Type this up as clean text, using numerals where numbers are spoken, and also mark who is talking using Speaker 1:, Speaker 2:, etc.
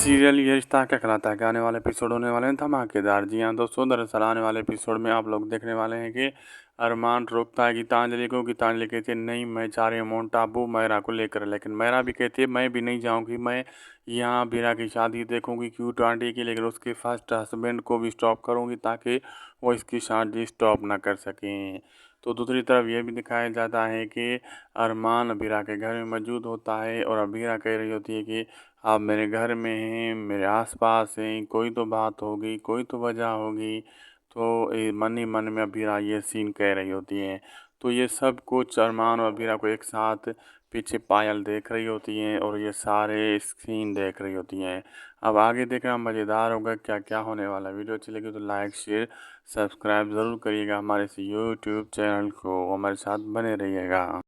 Speaker 1: Serial ये रिश्ता क्या कहलाता है के आने वाले एपिसोड होने वाले हैं धमाकेदार। जी हाँ दोस्तों, दरअसल आने वाले एपिसोड में आप लोग देखने वाले हैं कि अरमान रोकता है गीतांजलि को। गीतांजलि कहती है नहीं, मैं जा रही हूँ माउंट आबू मायरा को लेकर, लेकिन मायरा भी कहती है मैं भी नहीं जाऊँगी, मैं यहाँ बीरा की शादी देखूँगी क्यूट आंटी की, लेकिन उसके फर्स्ट हस्बैंड को भी स्टॉप करूँगी ताकि वो इसकी शादी स्टॉप ना कर सकें। तो दूसरी तरफ ये भी दिखाया जाता है कि अरमान अबीरा के घर में मौजूद होता है और अबीरा कह रही होती है कि आप मेरे घर में हैं, मेरे आसपास हैं, कोई तो बात होगी, कोई तो वजह होगी। तो मन ही मन में अबीरा ये सीन कह रही होती है। तो ये सब कुछ अरमान और अबीरा को एक साथ पीछे पायल देख रही होती हैं और ये सारे सीन देख रही होती हैं। अब आगे देखना मज़ेदार होगा क्या क्या होने वाला है। वीडियो अच्छी लगी तो लाइक शेयर सब्सक्राइब ज़रूर करिएगा हमारे इस यूट्यूब चैनल को, हमारे साथ बने रहिएगा।